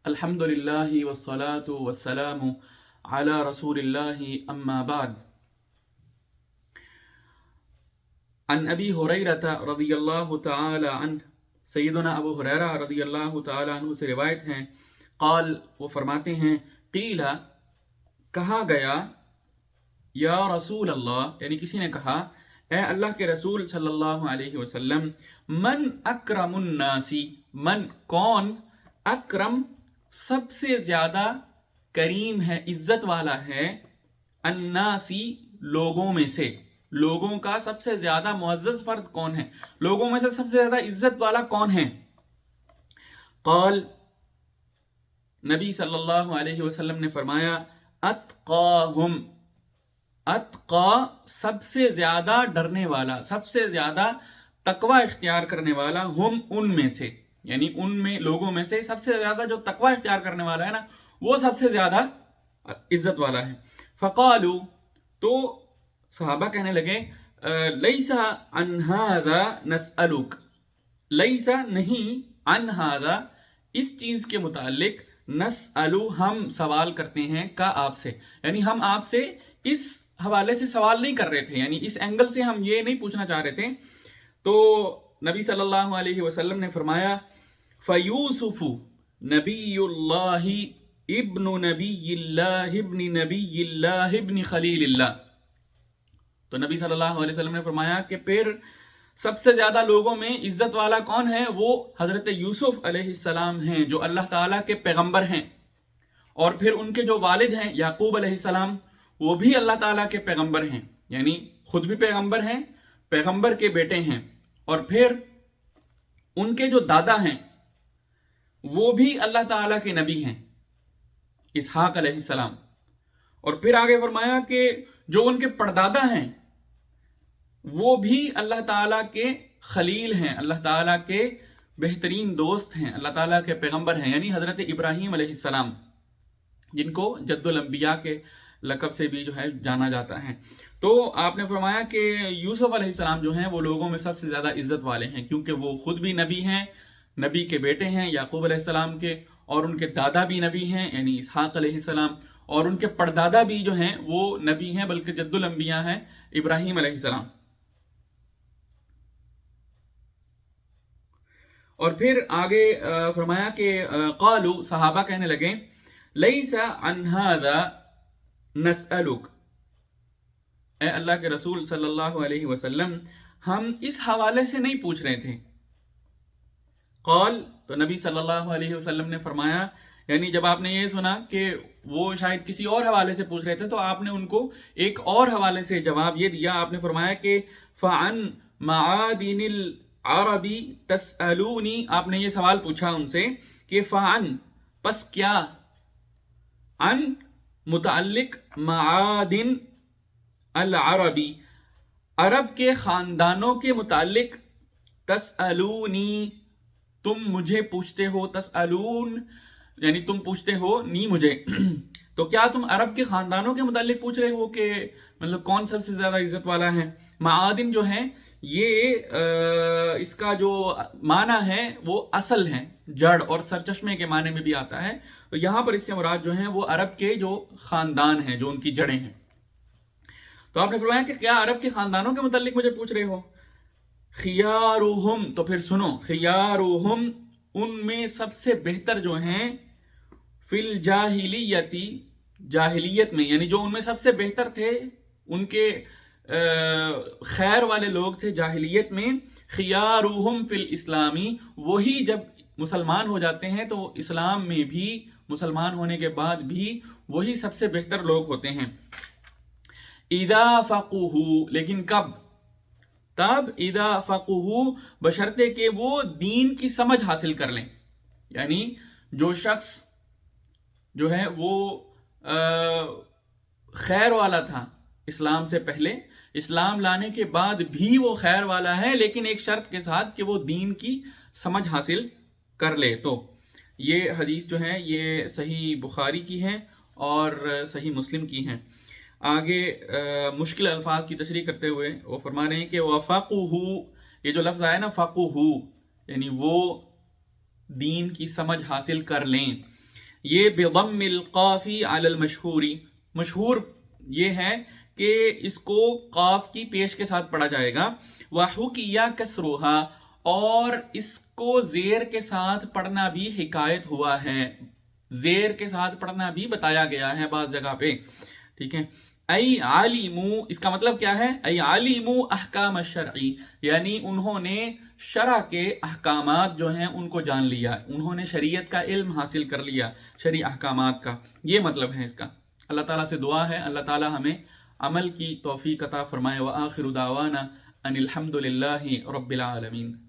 الحمدللہ والصلاة والسلام علی رسول اللہ اما بعد عن ابی ہریرہ رضی اللہ تعالی عنہ، سیدنا ابو ہریرہ رضی اللہ تعالی عنہ سے روایت ہے، قال، وہ فرماتے ہیں، قیل، کہا گیا، یا رسول اللہ، یعنی کسی نے کہا، اے اللہ کے رسول صلی اللہ علیہ وسلم، من اکرم الناسی، من کون، اکرم سب سے زیادہ کریم ہے، عزت والا ہے، الناسی لوگوں میں سے، لوگوں کا سب سے زیادہ معزز فرد کون ہے، لوگوں میں سے سب سے زیادہ عزت والا کون ہے؟ قال، نبی صلی اللہ علیہ وسلم نے فرمایا، اتقاہم، اتقا سب سے زیادہ ڈرنے والا، سب سے زیادہ تقوی اختیار کرنے والا، ہم ان میں سے، یعنی ان میں لوگوں میں سے سب سے زیادہ جو تقوی اختیار کرنے والا ہے نا، وہ سب سے زیادہ عزت والا ہے۔ فقالو، تو صحابہ کہنے لگے، لیس عن ھذا نسألک، لیس نہیں، عن ھذا اس چیز کے متعلق، نسألو ہم سوال کرتے ہیں، کا آپ سے، یعنی ہم آپ سے اس حوالے سے سوال نہیں کر رہے تھے، یعنی اس اینگل سے ہم یہ نہیں پوچھنا چاہ رہے تھے۔ تو نبی صلی اللہ علیہ وسلم نے فرمایا، فیوسف نبی اللہ ابن نبی اللہ ابن نبی اللہ ابن خلیل اللہ، تو نبی صلی اللہ علیہ وسلم نے فرمایا کہ پھر سب سے زیادہ لوگوں میں عزت والا کون ہے؟ وہ حضرت یوسف علیہ السلام ہیں، جو اللہ تعالیٰ کے پیغمبر ہیں، اور پھر ان کے جو والد ہیں یعقوب علیہ السلام، وہ بھی اللہ تعالیٰ کے پیغمبر ہیں، یعنی خود بھی پیغمبر ہیں، پیغمبر کے بیٹے ہیں، اور پھر ان کے جو دادا ہیں وہ بھی اللہ تعالیٰ کے نبی ہیں، اسحاق علیہ السلام، اور پھر آگے فرمایا کہ جو ان کے پردادا ہیں وہ بھی اللہ تعالیٰ کے خلیل ہیں، اللہ تعالیٰ کے بہترین دوست ہیں، اللہ تعالیٰ کے پیغمبر ہیں، یعنی حضرت ابراہیم علیہ السلام، جن کو جد الانبیاء کے لقب سے بھی جو ہے جانا جاتا ہے۔ تو آپ نے فرمایا کہ یوسف علیہ السلام جو ہیں وہ لوگوں میں سب سے زیادہ عزت والے ہیں، کیونکہ وہ خود بھی نبی ہیں، نبی کے بیٹے ہیں یعقوب علیہ السلام کے، اور ان کے دادا بھی نبی ہیں یعنی اسحاق علیہ السلام، اور ان کے پردادا بھی جو ہیں وہ نبی ہیں، بلکہ جد الانبیاء ہیں، ابراہیم علیہ السلام۔ اور پھر آگے فرمایا کہ قالو، صحابہ کہنے لگے، لیس عن ھذا نسألک، اے اللہ کے رسول صلی اللہ علیہ وسلم، ہم اس حوالے سے نہیں پوچھ رہے تھے۔ قال، تو نبی صلی اللہ علیہ وسلم نے فرمایا، یعنی جب آپ نے یہ سنا کہ وہ شاید کسی اور حوالے سے پوچھ رہے تھے، تو آپ نے ان کو ایک اور حوالے سے جواب یہ دیا، آپ نے فرمایا کہ فعن معادن العربی تسألونی، آپ نے یہ سوال پوچھا ان سے کہ فعن پس کیا، ان متعلق معادن العربی عرب کے خاندانوں کے متعلق، تسألونی تم مجھے پوچھتے ہو، تسألون یعنی تم پوچھتے ہو نی مجھے، تو کیا تم عرب کے خاندانوں کے متعلق پوچھ رہے ہو کہ مطلب کون سب سے زیادہ عزت والا ہے؟ معادن جو ہیں یہ اس کا جو معنی ہے وہ اصل ہے، جڑ اور سرچشمے کے معنی میں بھی آتا ہے، تو یہاں پر اس سے مراد جو ہیں وہ عرب کے جو خاندان ہیں، جو ان کی جڑیں ہیں۔ تو آپ نے فرمایا کہ کیا عرب کے خاندانوں کے متعلق مجھے پوچھ رہے ہو؟ خیارہم، تو پھر سنو، خیارہم ان میں سب سے بہتر جو ہیں، فی الجاہلیتی جاہلیت میں، یعنی جو ان میں سب سے بہتر تھے، ان کے خیر والے لوگ تھے جاہلیت میں، خیارہم فی الاسلامی، وہی جب مسلمان ہو جاتے ہیں تو اسلام میں بھی، مسلمان ہونے کے بعد بھی وہی سب سے بہتر لوگ ہوتے ہیں۔ اذا فقہوا، لیکن کب؟ تب، اذا فقہوا بشرطے کہ وہ دین کی سمجھ حاصل کر لیں، یعنی جو شخص جو ہے وہ خیر والا تھا اسلام سے پہلے، اسلام لانے کے بعد بھی وہ خیر والا ہے، لیکن ایک شرط کے ساتھ کہ وہ دین کی سمجھ حاصل کر لے۔ تو یہ حدیث جو ہے یہ صحیح بخاری کی ہے اور صحیح مسلم کی ہیں۔ آگے مشکل الفاظ کی تشریح کرتے ہوئے وہ فرما رہے ہیں کہ وَفَقُهُ، یہ جو لفظ آیا نا فقُهُ، یعنی وہ دین کی سمجھ حاصل کر لیں۔ یہ بضم القافی علی المشہوری، مشہور یہ ہے کہ اس کو قاف کی پیش کے ساتھ پڑھا جائے گا، وحکیہ کسرھا، اور اس کو زیر کے ساتھ پڑھنا بھی حکایت ہوا ہے، زیر کے ساتھ پڑھنا بھی بتایا گیا ہے بعض جگہ پہ، ٹھیک ہے۔ ای عالمو، اس کا مطلب کیا ہے؟ ای عالمو احکام الشرعی، یعنی انہوں نے شرع کے احکامات جو ہیں ان کو جان لیا، انہوں نے شریعت کا علم حاصل کر لیا، شرعی احکامات کا، یہ مطلب ہے اس کا۔ اللہ تعالیٰ سے دعا ہے اللہ تعالیٰ ہمیں عمل کی توفیق عطا فرمائے۔ وآخر دعوانا ان الحمد للہ رب العالمین۔